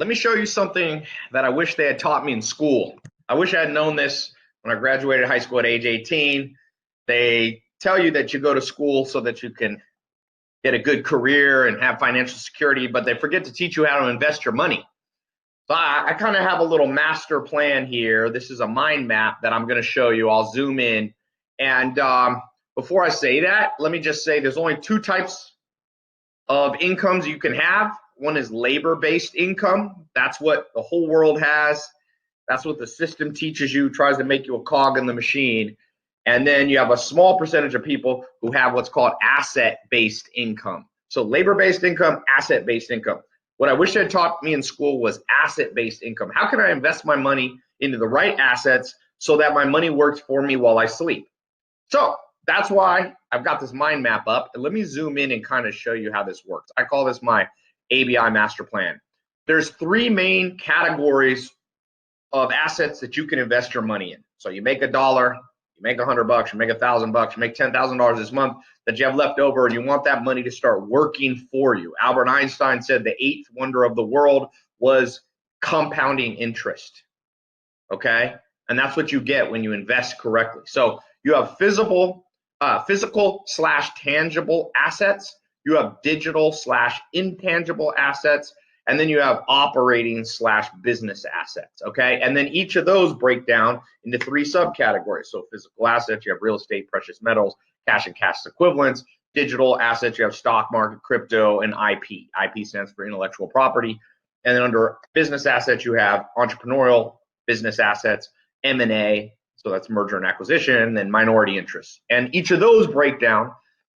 Let me show you something that I wish they had taught me in school. I wish I had known this when I graduated high school at age 18. They tell you that you go to school so that you can get a good career and have financial security, but they forget to teach you how to invest your money. So I kind of have a little master plan here. This is a mind map that I'm going to show you. I'll zoom in. And before I say that, let me just say there's only two types of incomes you can have. One is labor-based income. That's what the whole world has. That's what the system teaches you, tries to make you a cog in the machine. And then you have a small percentage of people who have what's called asset-based income. So labor-based income, asset-based income. What I wish they had taught me in school was asset-based income. How can I invest my money into the right assets so that my money works for me while I sleep? So that's why I've got this mind map up. And let me zoom in and kind of show you how this works. I call this my ABI master plan. There's three main categories of assets that you can invest your money in. So you make $1, you make $100, you make $1,000, you make $10,000 this month that you have left over, and you want that money to start working for you. Albert Einstein said the eighth wonder of the world was compounding interest. Okay, and that's what you get when you invest correctly. So you have physical slash tangible assets. You have digital slash intangible assets, and then you have operating slash business assets, okay? And then each of those break down into three subcategories. So physical assets, you have real estate, precious metals, cash and cash equivalents. Digital assets, you have stock market, crypto, and IP. IP stands for intellectual property. And then under business assets, you have entrepreneurial business assets, M&A, so that's merger and acquisition, and minority interests. And each of those break down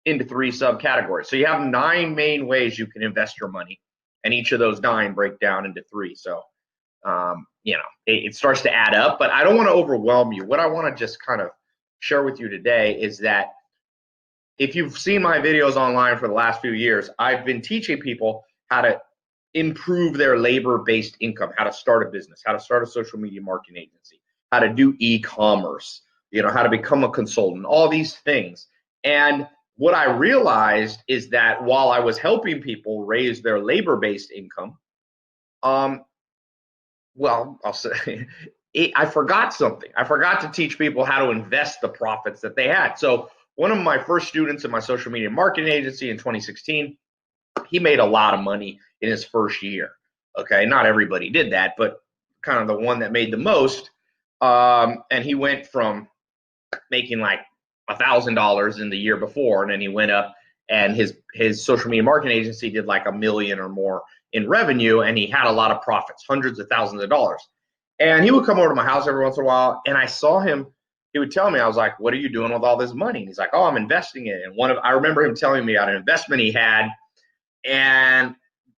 into three subcategories. So you have 9 main ways you can invest your money, and each of those 9 break down into 3. So, it starts to add up, but I don't want to overwhelm you. What I want to just kind of share with you today is that if you've seen my videos online for the last few years, I've been teaching people how to improve their labor-based income, how to start a business, how to start a social media marketing agency, how to do e-commerce, how to become a consultant, all these things. And what I realized is that while I was helping people raise their labor-based income, I'll say I forgot something. I forgot to teach people how to invest the profits that they had. So one of my first students in my social media marketing agency in 2016, he made a lot of money in his first year. Okay, not everybody did that, but kind of the one that made the most. And he went from making like $1,000 in the year before, and then he went up, and his social media marketing agency did like $1 million or more in revenue, and he had a lot of profits, hundreds of thousands of dollars. And he would come over to my house every once in a while, and I saw him. He would tell me, I was like, "What are you doing with all this money?" And he's like, "Oh, I'm investing it." And I remember him telling me about an investment he had, and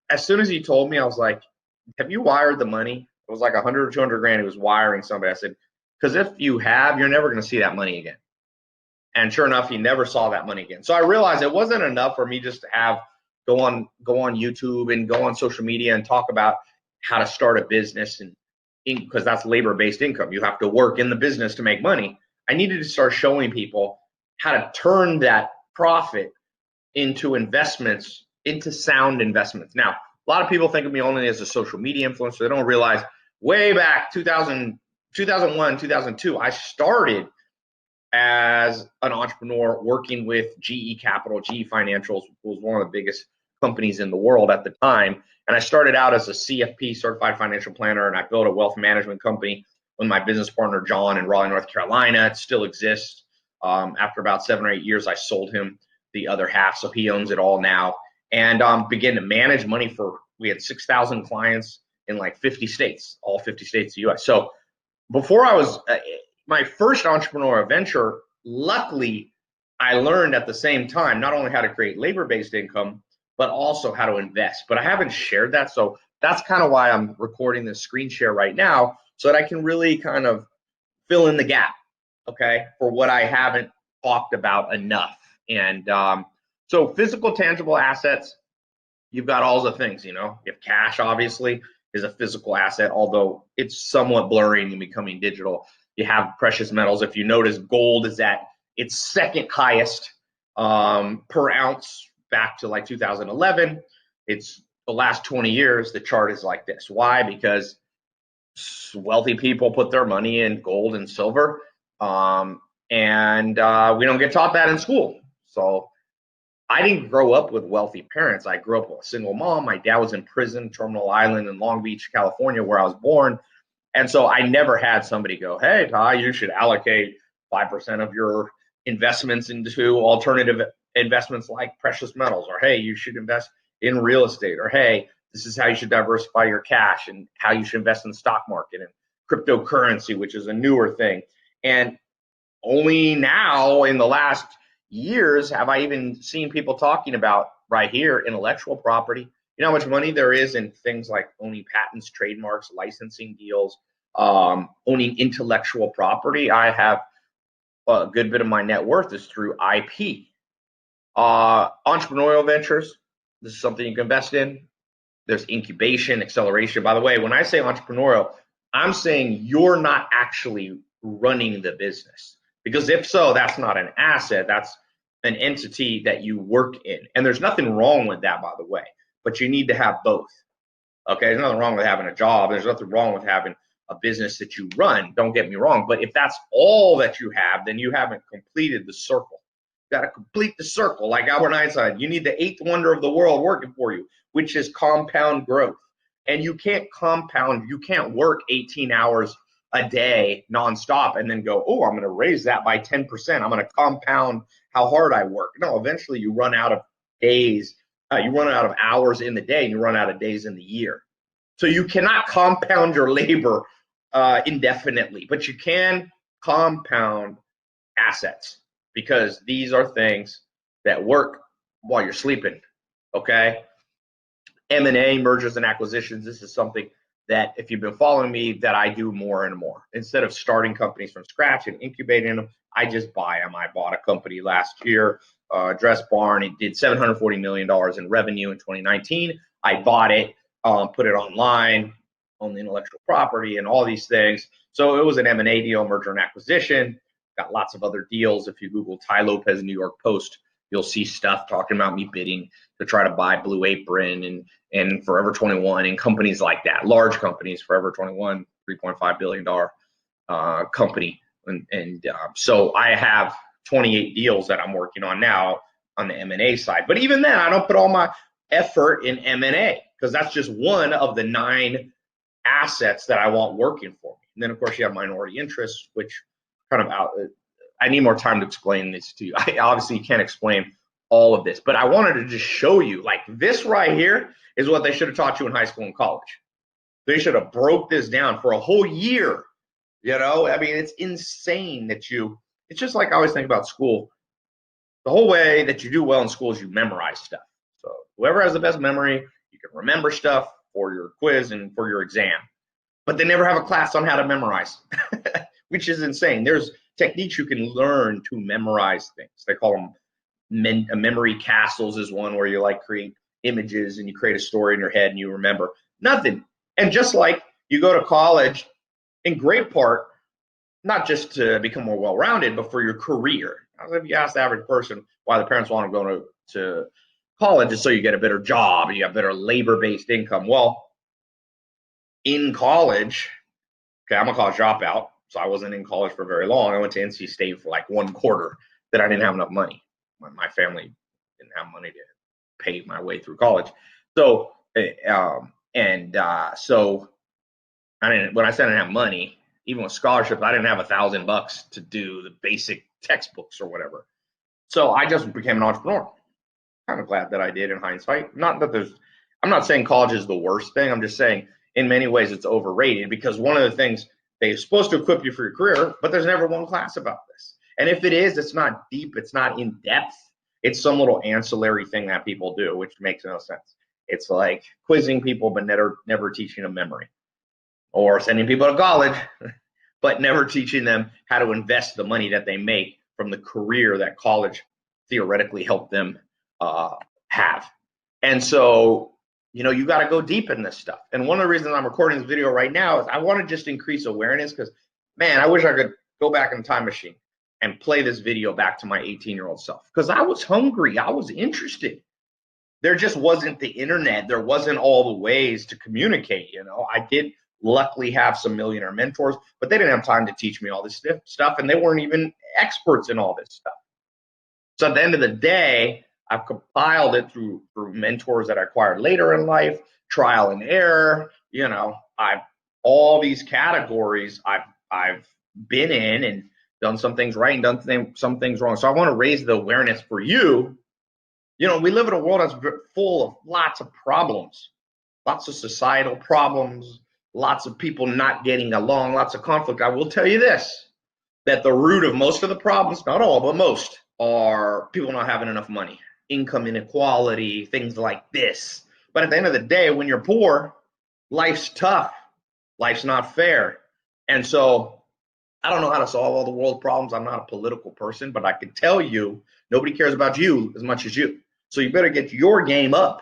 as soon as he told me, I was like, "Have you wired the money?" It was like 100 or 200 grand. He was wiring somebody. I said, "Because if you have, you're never going to see that money again." And sure enough, he never saw that money again. So I realized it wasn't enough for me just to go on YouTube and go on social media and talk about how to start a business, and because that's labor-based income. You have to work in the business to make money. I needed to start showing people how to turn that profit into investments, into sound investments. Now, a lot of people think of me only as a social media influencer. They don't realize way back 2001, 2002, I started as an entrepreneur working with GE Capital. GE Financials was one of the biggest companies in the world at the time. And I started out as a CFP, Certified Financial Planner, and I built a wealth management company with my business partner, John, in Raleigh, North Carolina. It still exists. After about 7 or 8 years, I sold him the other half, so he owns it all now. And began to manage money we had 6,000 clients in like 50 states, all 50 states of the U.S. So before I was, my first entrepreneurial venture, luckily, I learned at the same time not only how to create labor-based income, but also how to invest. But I haven't shared that, so that's kind of why I'm recording this screen share right now, so that I can really kind of fill in the gap, okay, for what I haven't talked about enough. And so physical, tangible assets, you've got all the things, you have cash, obviously, is a physical asset, although it's somewhat blurring and becoming digital. You have precious metals. If you notice, gold is at its second highest per ounce back to like 2011. It's the last 20 years, the chart is like this. Why? Because wealthy people put their money in gold and silver, and we don't get taught that in school. So I didn't grow up with wealthy parents. I grew up with a single mom. My dad was in prison, Terminal Island in Long Beach, California, where I was born. And so I never had somebody go, hey, Ty, you should allocate 5% of your investments into alternative investments like precious metals, or hey, you should invest in real estate, or hey, this is how you should diversify your cash and how you should invest in the stock market and cryptocurrency, which is a newer thing. And only now in the last years have I even seen people talking about right here intellectual property. You know how much money there is in things like owning patents, trademarks, licensing deals, owning intellectual property. I have a good bit of my net worth is through IP. Entrepreneurial ventures, this is something you can invest in. There's incubation, acceleration. By the way, when I say entrepreneurial, I'm saying you're not actually running the business. Because if so, that's not an asset. That's an entity that you work in. And there's nothing wrong with that, by the way. But you need to have both. Okay, there's nothing wrong with having a job. There's nothing wrong with having a business that you run. Don't get me wrong. But if that's all that you have, then you haven't completed the circle. You got to complete the circle. Like Albert Einstein, you need the eighth wonder of the world working for you, which is compound growth. And you can't compound, you can't work 18 hours a day nonstop and then go, oh, I'm going to raise that by 10%. I'm going to compound how hard I work. No, eventually you run out of days, you run out of hours in the day, and you run out of days in the year. So you cannot compound your labor indefinitely, but you can compound assets, because these are things that work while you're sleeping. Okay. M&A, mergers and acquisitions. This is something that, if you've been following me, that I do more and more. Instead of starting companies from scratch and incubating them, I just buy them. I bought a company last year, Dress Barn. It did $740 million in revenue in 2019. I bought it, put it online, on the intellectual property and all these things. So it was an M&A deal, merger and acquisition. Got lots of other deals. If you Google Tai Lopez New York Post, you'll see stuff talking about me bidding to try to buy Blue Apron and Forever 21 and companies like that, large companies. Forever 21, $3.5 billion company. So I have 28 deals that I'm working on now on the M&A side. But even then, I don't put all my effort in M&A, because that's just one of the 9 assets that I want working for me. And then, of course, you have minority interests, which kind of I need more time to explain this to you. I obviously can't explain all of this, but I wanted to just show you, like, this right here is what they should have taught you in high school and college. They should have broke this down for a whole year. You know, I mean, it's insane that it's just like I always think about school. The whole way that you do well in school is you memorize stuff. So whoever has the best memory, you can remember stuff for your quiz and for your exam. But they never have a class on how to memorize, which is insane. There's techniques you can learn to memorize things. They call them memory castles, is one where you like create images and you create a story in your head and you remember nothing. And just like you go to college, in great part, not just to become more well-rounded, but for your career. If you ask the average person why the parents want to go to college, is so you get a better job and you have better labor-based income. Well, in college, okay, I'm a college dropout, so I wasn't in college for very long. I went to NC State for like 1 quarter. That I didn't have enough money. My family didn't have money to pay my way through college. So, so I didn't. When I said I didn't have money, even with scholarships, I didn't have $1,000 to do the basic textbooks or whatever. So I just became an entrepreneur. Kind of glad that I did in hindsight. Not that I'm not saying college is the worst thing. I'm just saying in many ways it's overrated, because one of the things they're supposed to equip you for your career, but there's never one class about this. And if it is, it's not deep, it's not in depth. It's some little ancillary thing that people do, which makes no sense. It's like quizzing people, but never teaching them memory, or sending people to college, but never teaching them how to invest the money that they make from the career that college theoretically helped them have. And so, you got to go deep in this stuff. And one of the reasons I'm recording this video right now is I want to just increase awareness, because, man, I wish I could go back in the time machine and play this video back to my 18-year-old self, because I was hungry. I was interested. there just wasn't the internet. There wasn't all the ways to communicate. I did luckily have some millionaire mentors, but they didn't have time to teach me all this stuff, and they weren't even experts in all this stuff. So at the end of the day, I've compiled it through mentors that I acquired later in life, trial and error. I've all these categories I've been in and done some things right and done some things wrong. So I want to raise the awareness for you. We live in a world that's full of lots of problems, lots of societal problems, lots of people not getting along, lots of conflict. I will tell you this, that the root of most of the problems, not all, but most, are people not having enough money, income inequality, things like this. But at the end of the day, when you're poor, life's tough. Life's not fair. And so I don't know how to solve all the world problems. I'm not a political person, but I can tell you, nobody cares about you as much as you. So you better get your game up.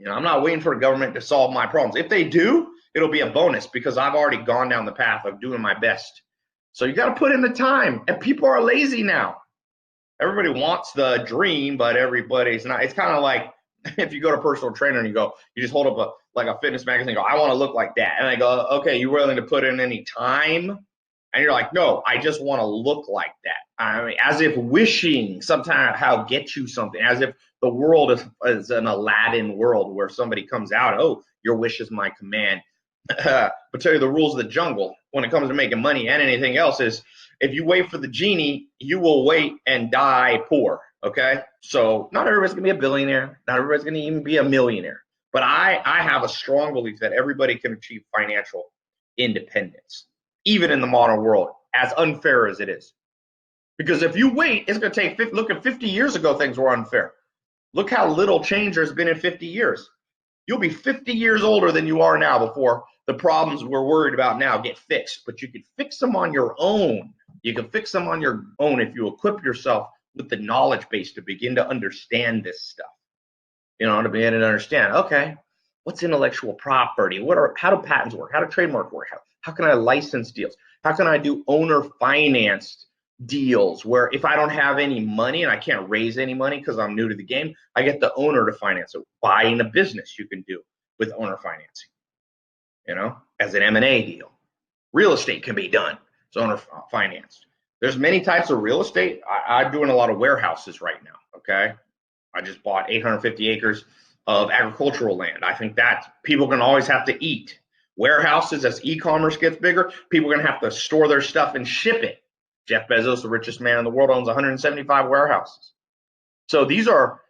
I'm not waiting for the government to solve my problems. If they do, it'll be a bonus because I've already gone down the path of doing my best. So you got to put in the time. And people are lazy now. Everybody wants the dream, but everybody's not. It's kind of like if you go to a personal trainer and you just hold up a fitness magazine and go, I want to look like that. And I go, okay, you willing to put in any time? And you're like, no, I just want to look like that. I mean, as if wishing somehow gets you something, as if the world is an Aladdin world where somebody comes out, oh, your wish is my command. But tell you the rules of the jungle when it comes to making money and anything else is, if you wait for the genie, you will wait and die poor, okay? So not everybody's going to be a billionaire. Not everybody's going to even be a millionaire. But I have a strong belief that everybody can achieve financial independence, even in the modern world, as unfair as it is. Because if you wait, it's going to take look at 50 years ago, things were unfair. Look how little change there's been in 50 years. You'll be 50 years older than you are now before the problems we're worried about now get fixed. But you can fix them on your own. You can fix them on your own if you equip yourself with the knowledge base to begin to understand this stuff. To begin to understand, okay, what's intellectual property? How do patents work? How do trademark work? How can I license deals? How can I do owner financed deals where if I don't have any money and I can't raise any money because I'm new to the game, I get the owner to finance it. Buying a business you can do with owner financing, as an M&A deal. Real estate can be done. It's owner financed. There's many types of real estate. I'm doing a lot of warehouses right now, okay? I just bought 850 acres of agricultural land. I think that people are going to always have to eat. Warehouses, as e-commerce gets bigger, people are going to have to store their stuff and ship it. Jeff Bezos, the richest man in the world, owns 175 warehouses. So these are,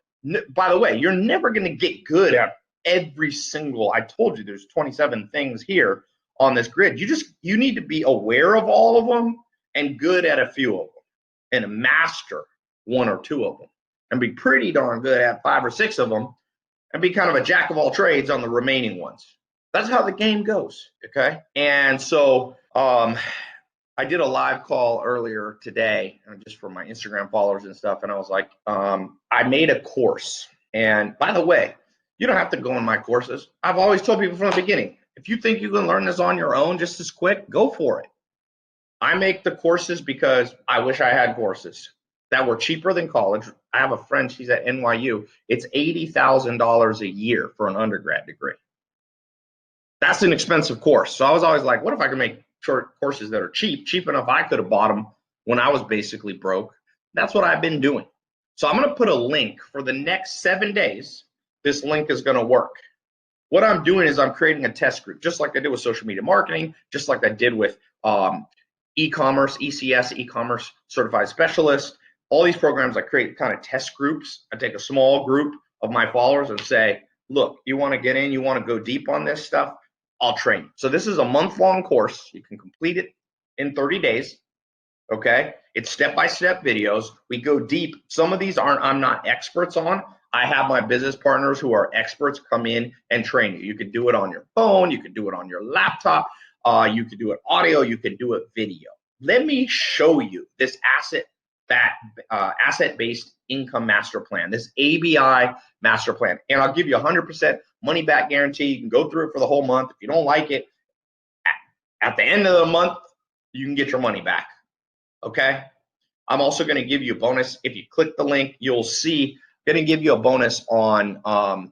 by the way, you're never going to get good at every single, I told you there's 27 things here on this grid. You need to be aware of all of them and good at a few of them and master one or two of them and be pretty darn good at 5 or 6 of them and be kind of a jack of all trades on the remaining ones. That's how the game goes, okay? And so I did a live call earlier today just for my Instagram followers and stuff, and I was like, I made a course. And by the way, you don't have to go in my courses. I've always told people from the beginning, if you think you can learn this on your own just as quick, go for it. I make the courses because I wish I had courses that were cheaper than college. I have a friend, she's at NYU. It's $80,000 a year for an undergrad degree. That's an expensive course. So I was always like, what if I could make short courses that are cheap enough I could have bought them when I was basically broke. That's what I've been doing. So I'm going to put a link for the next 7 days. This link is going to work. What I'm doing is I'm creating a test group, just like I did with social media marketing, just like I did with e-commerce, ECS, e-commerce certified specialist. All these programs, I create kind of test groups. I take a small group of my followers and say, look, you want to get in, you want to go deep on this stuff, I'll train you. So this is a month-long course. You can complete it in 30 days, okay? It's step-by-step videos. We go deep. Some of these I'm not experts on. I have my business partners who are experts come in and train you. You can do it on your phone. You can do it on your laptop. You can do it audio. You can do it video. Let me show you this asset-based income master plan, this ABI master plan. And I'll give you 100% money back guarantee. You can go through it for the whole month. If you don't like it, at the end of the month, you can get your money back, okay? I'm also going to give you a bonus. If you click the link, you'll see Going to give you a bonus on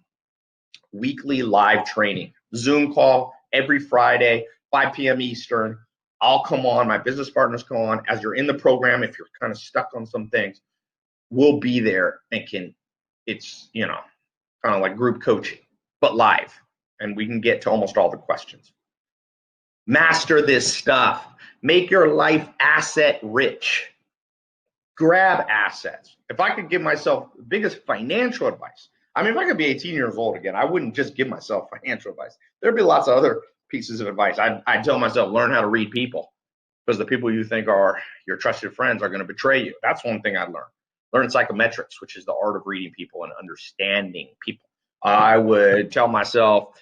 weekly live training. Zoom call every Friday, 5 p.m. Eastern. I'll come on, my business partners come on. As you're in the program, if you're kind of stuck on some things, we'll be there and it's, kind of like group coaching, but live. And we can get to almost all the questions. Master this stuff. Make your life asset rich. Grab assets. If I could give myself the biggest financial advice, if I could be 18 years old again, I wouldn't just give myself financial advice. There'd be lots of other pieces of advice. I'd tell myself, learn how to read people, because the people you think are your trusted friends are going to betray you. That's one thing I'd learn. Learn psychometrics, which is the art of reading people and understanding people. I would tell myself,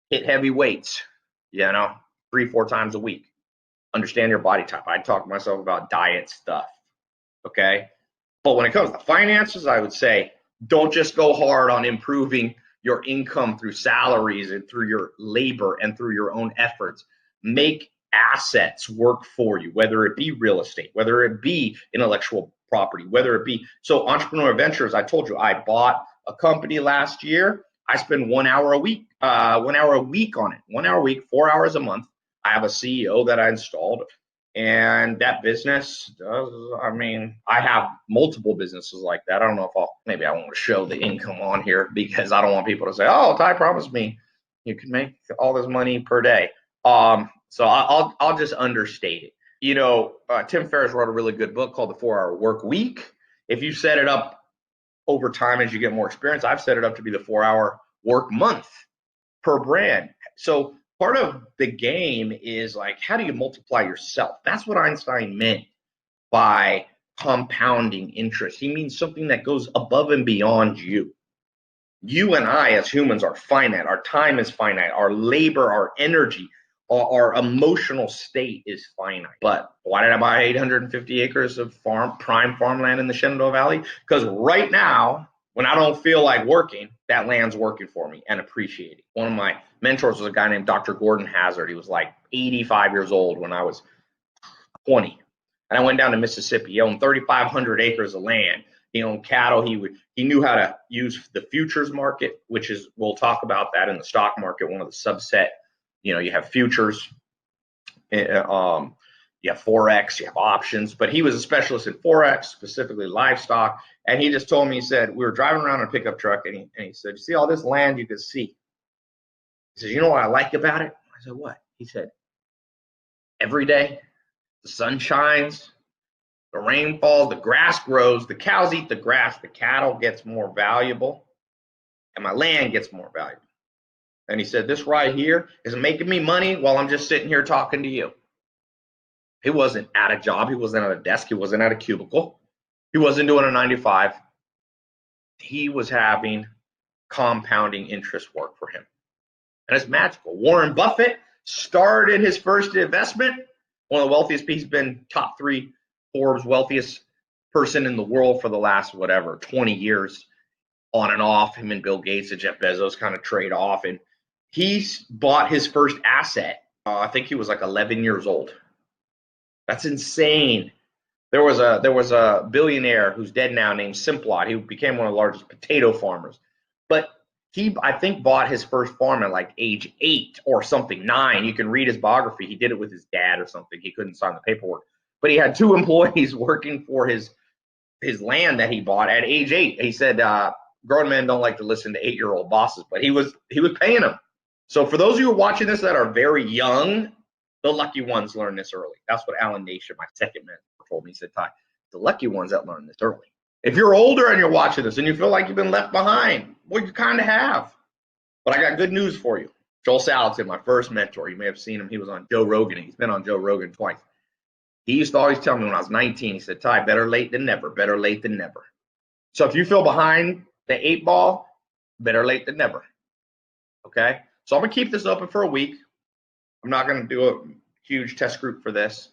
hit heavy weights, 3-4 times a week. Understand your body type. I'd talk to myself about diet stuff, okay? But when it comes to finances, I would say, don't just go hard on improving your income through salaries and through your labor and through your own efforts. Make assets work for you, whether it be real estate, whether it be intellectual property, whether it be. So Entrepreneur Ventures, I told you, I bought a company last year. I spend 1 hour a week, on it, 1 hour a week, 4 hours a month. I have a CEO that I installed, and that business does, I have multiple businesses like that. I don't know if maybe I won't show the income on here, because I don't want people to say, oh, Tai promised me you can make all this money per day. So I'll just understate it. Tim Ferriss wrote a really good book called The 4-Hour Work Week. If you set it up over time as you get more experience, I've set it up to be the 4-hour work month per brand. So part of the game is like, how do you multiply yourself? That's what Einstein meant by compounding interest. He means something that goes above and beyond you. You and I as humans are finite. Our time is finite. Our labor, our energy, our emotional state is finite. But why did I buy 850 acres of prime farmland in the Shenandoah Valley? Because right now, when I don't feel like working, that land's working for me and appreciating. One of my mentors was a guy named Dr. Gordon Hazard. He was like 85 years old when I was 20. And I went down to Mississippi. He owned 3,500 acres of land. He owned cattle. He knew how to use the futures market, which is, we'll talk about that in the stock market, one of the subset. You have futures, you have Forex, you have options, but he was a specialist in Forex, specifically livestock. And he just told me, he said, we were driving around in a pickup truck, and he said, you see all this land you can see? He says, you know what I like about it? I said, what? He said, every day the sun shines, the rain falls, the grass grows, the cows eat the grass, the cattle gets more valuable, and my land gets more valuable. And he said, this right here is making me money while I'm just sitting here talking to you. He wasn't at a job. He wasn't at a desk. He wasn't at a cubicle. He wasn't doing a 9 to 5. He was having compounding interest work for him. And it's magical. Warren Buffett started his first investment. One of the wealthiest people. He's been top 3 Forbes wealthiest person in the world for the last, 20 years, on and off. Him and Bill Gates and Jeff Bezos kind of trade off. And he bought his first asset. I think he was like 11 years old. That's insane. There was a billionaire who's dead now named Simplot. He became one of the largest potato farmers. But he, I think, bought his first farm at like age 8 or something, 9. You can read his biography. He did it with his dad or something. He couldn't sign the paperwork. But he had 2 employees working for his land that he bought at age 8. He said grown men don't like to listen to 8-year-old bosses, but he was paying them. So for those of you who are watching this that are very young, the lucky ones learn this early. That's what Alan Nation, my second mentor, told me. He said, Tai, the lucky ones that learn this early. If you're older and you're watching this and you feel like you've been left behind, well, you kind of have. But I got good news for you. Joel Salatin, my first mentor, you may have seen him. He was on Joe Rogan. He's been on Joe Rogan twice. He used to always tell me when I was 19, he said, Tai, better late than never, better late than never. So if you feel behind the 8 ball, better late than never. Okay? So I'm going to keep this open for a week. I'm not going to do a huge test group for this.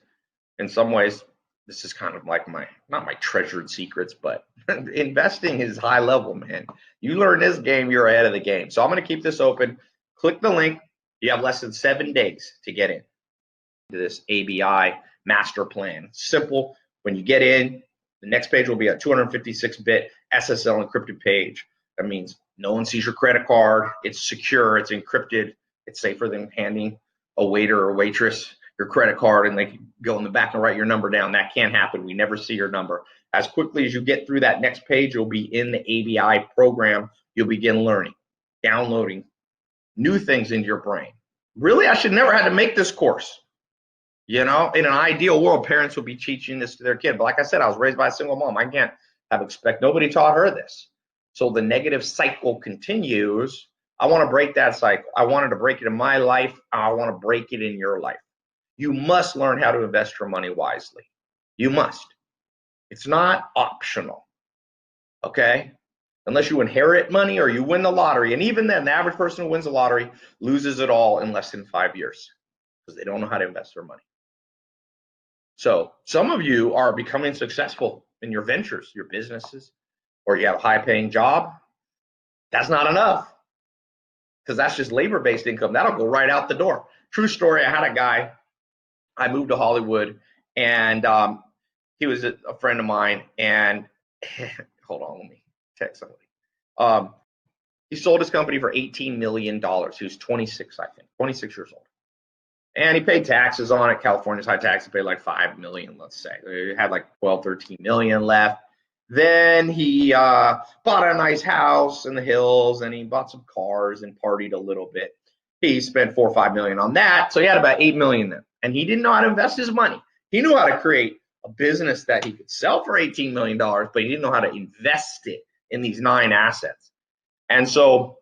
In some ways, this is kind of like not my treasured secrets, but investing is high level, man. You learn this game, you're ahead of the game. So I'm going to keep this open. Click the link. You have less than 7 days to get in to this ABI master plan. Simple. When you get in, the next page will be a 256-bit SSL encrypted page. That means no one sees your credit card. It's secure. It's encrypted. It's safer than handing a waiter or waitress your credit card and they can go in the back and write your number down. That can't happen. We never see your number. As quickly as you get through that next page, you'll be in the ABI program. You'll begin learning, downloading new things into your brain. Really, I should never have to make this course. You know, in an ideal world, parents would be teaching this to their kid. But like I said, I was raised by a single mom. I can't expect, nobody taught her this. So the negative cycle continues. I want to break that cycle. I wanted to break it in my life. I want to break it in your life. You must learn how to invest your money wisely. You must. It's not optional, okay? Unless you inherit money or you win the lottery. And even then, the average person who wins the lottery loses it all in less than 5 years because they don't know how to invest their money. So some of you are becoming successful in your ventures, your businesses, or you have a high-paying job. That's not enough because that's just labor-based income. That'll go right out the door. True story, I had a guy, I moved to Hollywood, and he was a friend of mine, and hold on, let me text somebody. He sold his company for $18 million. He was 26, I think, 26 years old. And he paid taxes on it. California's high tax. He paid like $5 million, let's say. He had like 12, 13 million left. Then he bought a nice house in the hills, and he bought some cars and partied a little bit. He spent 4 or 5 million on that. So he had about 8 million then. And he didn't know how to invest his money. He knew how to create a business that he could sell for $18 million, but he didn't know how to invest it in these 9 assets. And so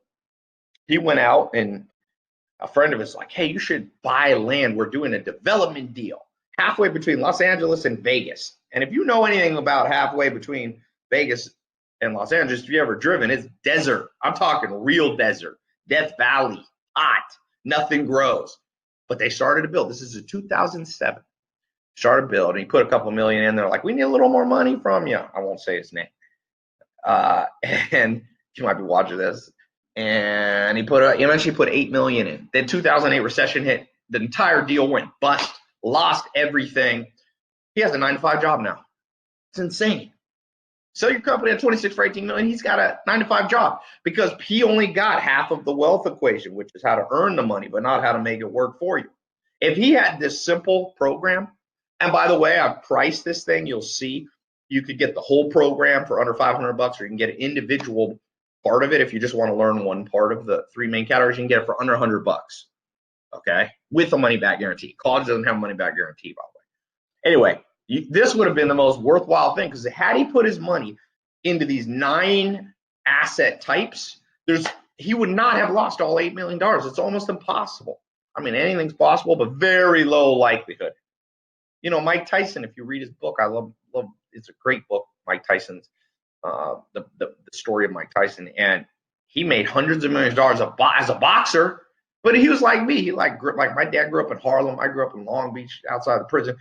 he went out, and a friend of his like, hey, you should buy land. We're doing a development deal halfway between Los Angeles and Vegas. And if you know anything about halfway between Vegas and Los Angeles, if you've ever driven, it's desert. I'm talking real desert, Death Valley, hot, nothing grows. But they started to build. This is in 2007. Started building. He put a couple million in there. Like, we need a little more money from you. I won't say his name. And you might be watching this. And he eventually put 8 million in. Then 2008 recession hit. The entire deal went bust. Lost everything. He has a 9-to-5 job now. It's insane. Sell your company at 26 for 18 million. He's got a 9-to-5 job because he only got half of the wealth equation, which is how to earn the money, but not how to make it work for you. If he had this simple program, and by the way, I've priced this thing. You'll see you could get the whole program for under $500, or you can get an individual part of it. If you just want to learn one part of the 3 main categories, you can get it for under $100, okay, with a money back guarantee. College doesn't have a money back guarantee, by the way. Anyway, this would have been the most worthwhile thing, because had he put his money into these 9 asset types, he would not have lost all $8 million. It's almost impossible. I mean, anything's possible, but very low likelihood. You know, Mike Tyson, if you read his book, I love it's a great book, Mike Tyson's. The story of Mike Tyson, and he made hundreds of millions of dollars as a boxer, but he was like me. He like my dad grew up in Harlem. I grew up in Long Beach, outside the prison.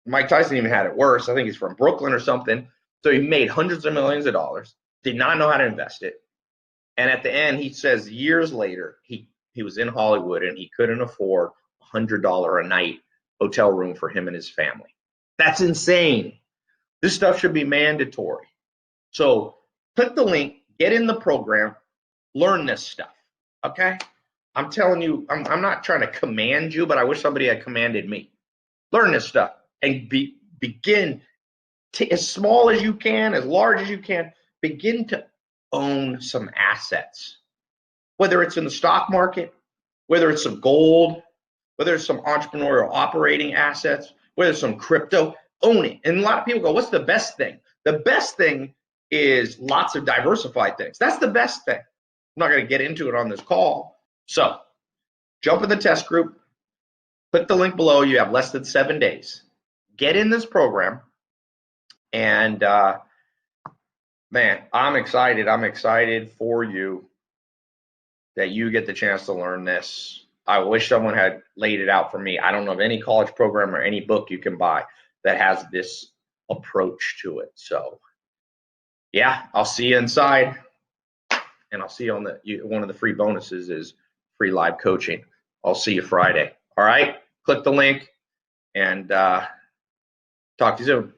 Mike Tyson even had it worse. I think he's from Brooklyn or something. So he made hundreds of millions of dollars, did not know how to invest it, and at the end, he says years later he was in Hollywood and he couldn't afford $100 a night hotel room for him and his family. That's insane. This stuff should be mandatory. So click the link, get in the program, learn this stuff, okay? I'm telling you, I'm not trying to command you, but I wish somebody had commanded me. Learn this stuff and begin as small as you can, as large as you can, begin to own some assets. Whether it's in the stock market, whether it's some gold, whether it's some entrepreneurial operating assets, whether it's some crypto, own it. And a lot of people go, what's the best thing? The best thing is lots of diversified things. That's the best thing. I'm not going to get into it on this call. So jump in the test group, click the link below. You have less than 7 days. Get in this program. And man, I'm excited. I'm excited for you that you get the chance to learn this. I wish someone had laid it out for me. I don't know of any college program or any book you can buy that has this approach to it. So yeah, I'll see you inside, and I'll see you on one of the free bonuses is free live coaching. I'll see you Friday. All right, click the link, and talk to you soon.